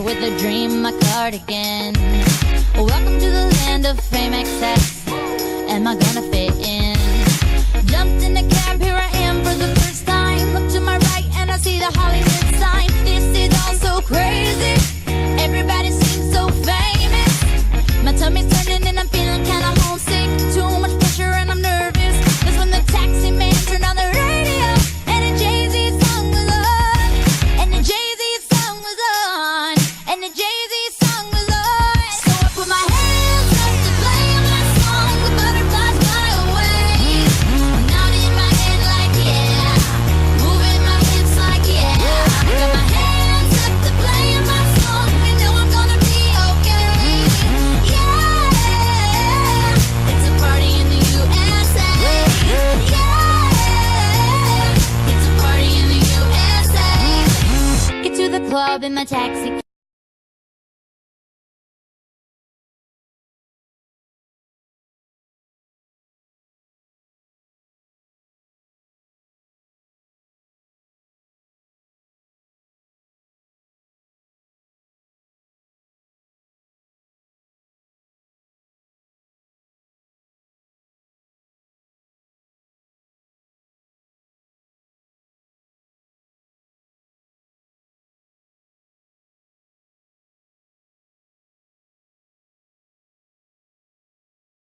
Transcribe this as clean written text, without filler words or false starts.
with a dream, my cardigan. Welcome to the land of fame excess. Am I gonna fit in? Jumped in the cab, here I am for the first time. Look to my right and I see the Hollywood sign. This is all so crazy. Everybody seems so famous. My tummy's turning and I'm feeling kinda homesick. Too much pressure and I'm nervous. That's when the taxi man turned on the radio and the Jay-Z song was on. And the Jay-Z song was on. And the Jay-Z song was on. So I put my hands up to play my song. The butterflies fly away. Nodding my head like yeah. Moving my hips like yeah. Got my hands up to play my song. You know I'm gonna be okay. Yeah. It's a party in the USA. Yeah. It's a party in the USA. Get to the club in my taxi.